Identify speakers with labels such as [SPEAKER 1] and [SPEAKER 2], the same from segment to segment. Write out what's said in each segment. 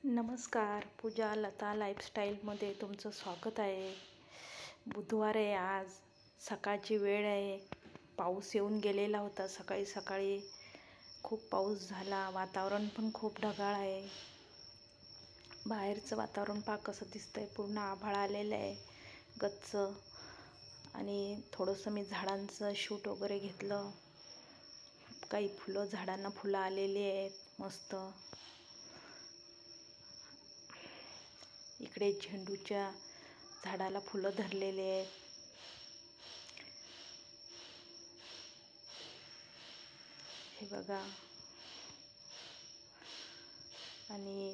[SPEAKER 1] नमस्कार, पूजा लता लाईफस्टाईलमध्ये तुमचं स्वागत आहे. बुधवार आहे आज, सकाळची वेळ आहे. पाऊस येऊन गेलेला होता. सकाळी सकाळी खूप पाऊस झाला. वातावरण पण खूप ढगाळ आहे. बाहेरचं वातावरण पहा कसं दिसतंय. पूर्ण आभाळ आलेलं आहे गच्च. आणि थोडंसं मी झाडांचं शूट वगैरे घेतलं. काही फुलं, झाडांना फुलं आलेली आहेत मस्त. इकडे झेंडूच्या झाडाला फुलं धरलेले आहेत. हे बघा. आणि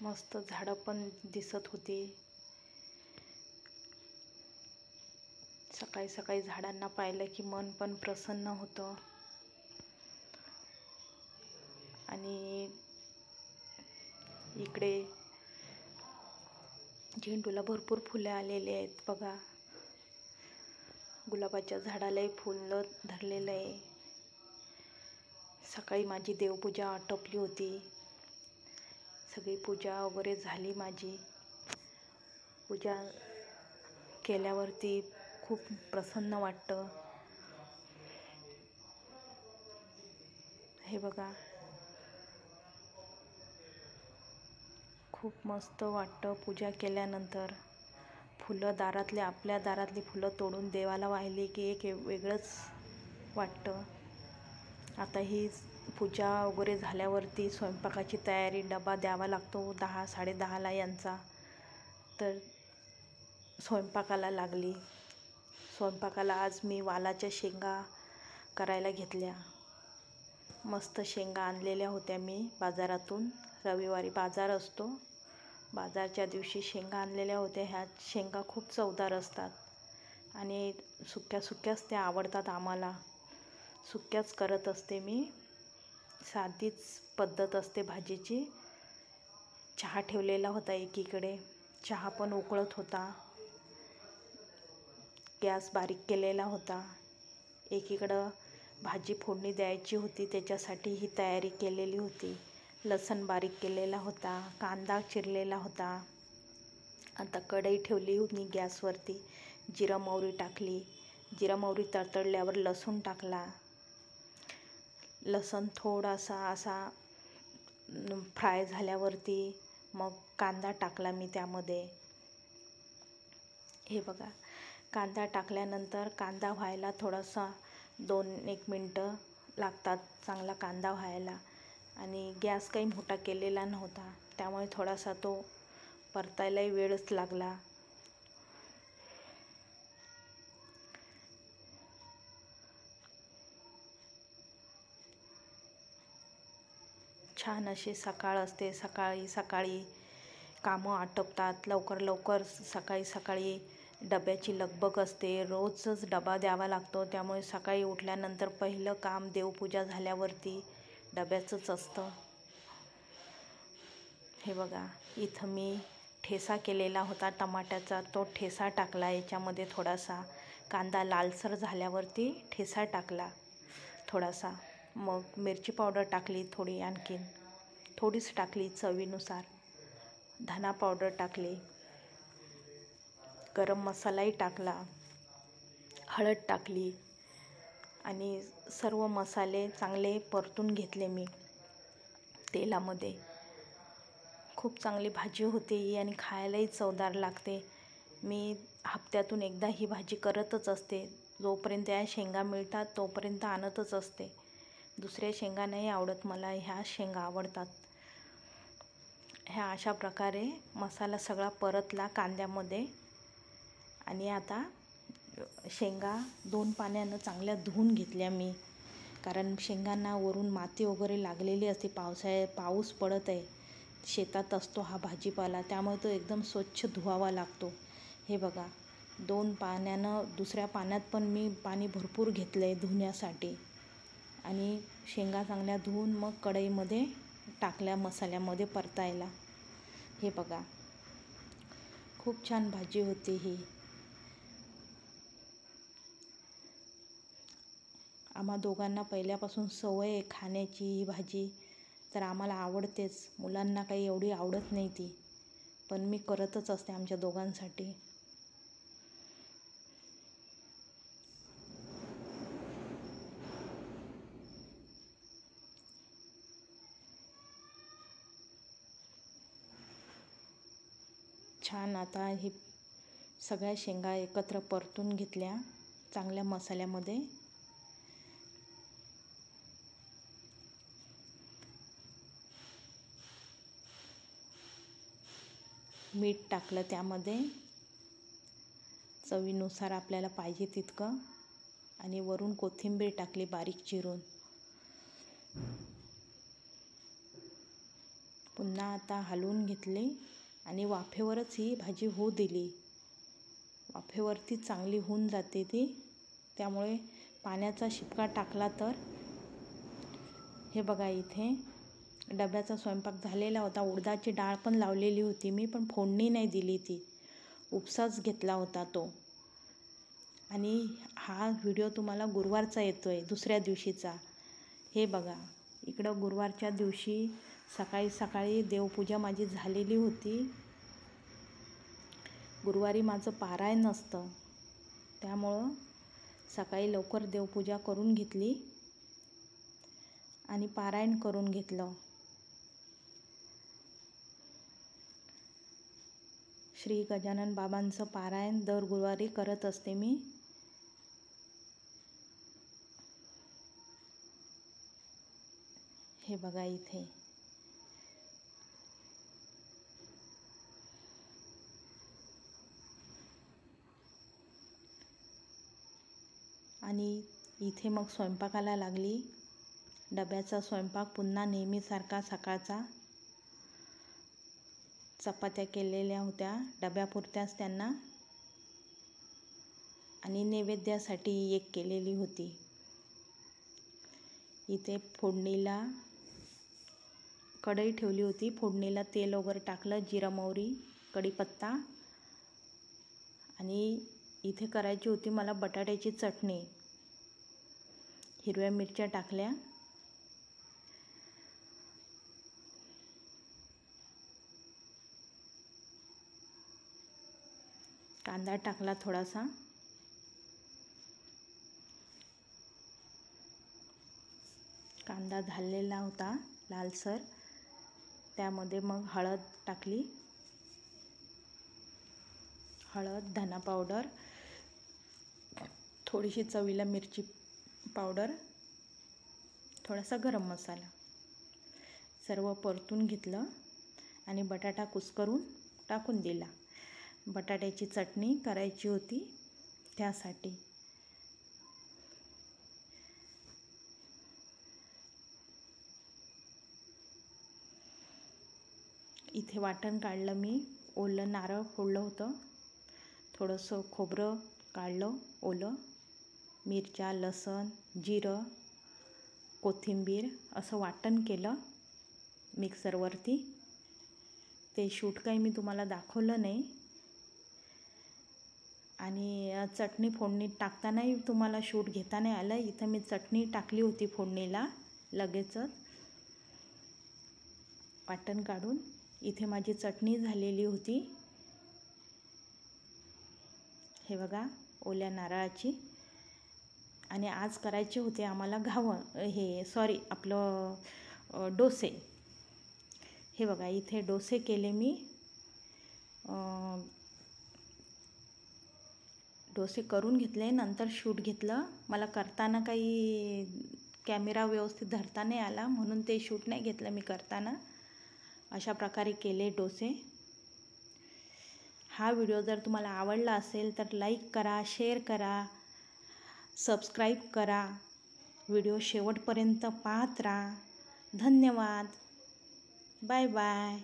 [SPEAKER 1] मस्त झाडं पण दिसत होती. सकाळी सकाळी झाडांना पाहिलं की मन पण प्रसन्न होतं. आणि इकडे झेंडूला भरपूर फुले आलेली आहेत बघा. गुलाबाच्या झाडालाही फुलं धरलेलं आहे. सकाळी माझी देवपूजा आटोपली होती. सगळी पूजा वगैरे झाली माझी. पूजा केल्यावरती खूप प्रसन्न वाटतं. हे बघा, खूप मस्त वाटतं पूजा केल्यानंतर. फुलं दारातले, आपल्या दारातली फुलं तोडून देवाला वाहिली की एक वेगळंच वाटतं. आता ही पूजा वगैरे झाल्यावरती स्वयंपाकाची तयारी, डबा द्यावा लागतो 10-10:30 यांचा. तर स्वयंपाकाला लागली. स्वयंपाकाला आज मी वालाच्या शेंगा करायला घेतल्या. मस्त शेंगा आणलेल्या होत्या मी बाजारातून. रविवारी बाजार असतो. बाजारच्या दिवशी शेंगा आणलेल्या होत्या. ह्या शेंगा खूप चवदार असतात आणि सुक्या सुक्याच त्या आवडतात आम्हाला. सुक्याच करत असते मी. साधीच पद्धत असते भाजीची. चहा ठेवलेला होता एकीकडे. चहा पण उकळत होता. गॅस बारीक केलेला होता. एकीकडं भाजी फोडणी द्यायची होती, त्याच्यासाठी ही तयारी केलेली होती. लसूण बारीक केलेला होता. कांदा चिरलेला होता. आता कढई ठेवली होती गॅसवरती. जिरं मोहरी टाकली. जिरं मोहरी तडतडल्यावर लसूण टाकला. लसूण थोडासा असा फ्राय झाल्यावरती मग कांदा टाकला मी त्यामध्ये. हे बघा, कांदा टाकल्यानंतर कांदा व्हायला थोडासा 2-1 मिनटं लागतात चांगला कांदा व्हायला. आणि गॅस काही मोठा केलेला नव्हता, त्यामुळे थोडासा तो परतायलाही वेळच लागला. छान अशी सकाळ असते. सकाळी सकाळी कामं आटपतात लवकर लवकर. सकाळी सकाळी डब्याची लगबग असते. रोजच डबा द्यावा लागतो. त्यामुळे सकाळी उठल्यानंतर पहिलं काम देवपूजा झाल्यावरती डब्याचंच असतं. हे बघा, इथं मी ठेचा केलेला होता टमाट्याचा. तो ठेचा टाकला याच्यामध्ये. थोडासा कांदा लालसर झाल्यावरती ठेचा टाकला थोडासा. मग मिरची पावडर टाकली थोडी, आणखीन थोडीच टाकली चवीनुसार. धना पावडर टाकली. गरम मसालाही टाकला. हळद टाकली. आणि सर्व मसाले चांगले परतून घेतले मी तेलामध्ये. खूप चांगली भाजी होते ही आणि खायलाही चवदार लागते. मी हप्त्यातून एकदा ही भाजी करतच असते. जोपर्यंत या शेंगा मिळतात तोपर्यंत आणतच असते. दुसऱ्या शेंगा नाही आवडत मला, ह्या शेंगा आवडतात. ह्या अशा प्रकारे मसाला सगळा परतला कांद्यामध्ये. आणि आता शेंगा 2 पाण्यानं चांगल्या धुवून घेतल्या मी. कारण शेंगांना वरून माती वगैरे लागलेली असते. पाऊस पडत आहे. शेतात असतो हा भाजीपाला, त्यामुळे तो एकदम स्वच्छ धुवावा लागतो. हे बघा, 2 पाण्यानं, दुसऱ्या पाण्यात पण मी पाणी भरपूर घेतलं आहे धुण्यासाठी. आणि शेंगा चांगल्या धुवून मग कढईमध्ये टाकल्या मसाल्यामध्ये परतायला. हे बघा, खूप छान भाजी होती ही. आम्हा दोघांना पहिल्यापासून सवय आहे खाण्याची ही भाजी. तर आम्हाला आवडतेच. मुलांना काही एवढी आवडत नाही ती, पण मी करतच असते आमच्या दोघांसाठी. छान आता हे सगळ्या शेंगा एकत्र परतून घेतल्या चांगल्या मसाल्यामध्ये. मीठ टाकलं त्यामध्ये चवीनुसार आपल्याला पाहिजे तितकं, आणि वरून कोथिंबीर टाकली बारीक चिरून. पुन्हा आता हलवून घेतले आणि वाफेवरच ही भाजी होऊ दिली. वाफेवरती चांगली होऊन जाते ती, त्यामुळे पाण्याचा शिपका टाकला तर. हे बघा इथे डब्याचा स्वयंपाक झालेला होता. उडदाची डाळ पण लावलेली होती मी, पण फोडणी नाही दिली ती, उपसाच घेतला होता तो. आणि हा व्हिडिओ तुम्हाला गुरुवारचा येतोय, दुसऱ्या दिवशीचा. हे बघा इकडं गुरुवारच्या दिवशी सकाळी सकाळी देवपूजा माझी झालेली होती. गुरुवारी माझं पारायण नसतं, त्यामुळं सकाळी लवकर देवपूजा करून घेतली आणि पारायण करून घेतलं. श्री गजानन बाबांचं पारायण दर गुरुवारी करत असते मी. हे बघा इथे आणि इथे मग स्वयंपाकाला लागली. डब्याचा स्वयंपाक पुन्हा नेहमीसारखा सकाळचा. चपात्या केलेल्या होत्या डब्यापुरत्याच त्यांना, आणि नैवेद्यासाठी एक केलेली होती. इथे फोडणीला कढई ठेवली होती. फोडणीला तेल वगैरे टाकलं, जिरा मोहरी कढीपत्ता. आणि इथे करायची होती मला बटाट्याची चटणी. हिरव्या मिरच्या टाकल्या, कांदा टाकला थोडासा, कांदा झालेला होता लालसर. त्यामध्ये मग हळद टाकली, हळद, धना पावडर, थोडीशी चवीला मिरची पावडर, थोडासा गरम मसाला. सर्व परतून घेतलं आणि बटाटा कुस्करून टाकून दिला. बटाट्याची चटणी करायची होती त्यासाठी. इथे वाटण काढलं मी. ओलं नारळ फोडलं होतं, थोडंसं खोबरं काढलं ओलं, मिरच्या, लसण, जिरं, कोथिंबीर असं वाटण केलं मिक्सरवरती. ते शूट काही मी तुम्हाला दाखवलं नाही. आणि चटणी फोडणीत टाकतानाही तुम्हाला शूट घेता नाही आलं. इथं मी चटणी टाकली होती फोडणीला लगेचच वाटण काढून. इथे माझी चटणी झालेली होती. हे बघा ओल्या नारळाची. आणि आज करायचे होते आम्हाला आपलं डोसे. हे बघा इथे डोसे केले मी. डोसे करून घेतले, नंतर शूट घेतलं. मला करताना काही कॅमेरा व्यवस्थित धरता नाही आला, म्हणून ते शूट नाही घेतलं मी करताना. अशा प्रकारे केले डोसे. हा व्हिडिओ जर तुम्हाला आवडला असेल तर लाईक करा, शेअर करा, सबस्क्राईब करा. व्हिडिओ शेवटपर्यंत पाहत राहा. धन्यवाद. Bye bye.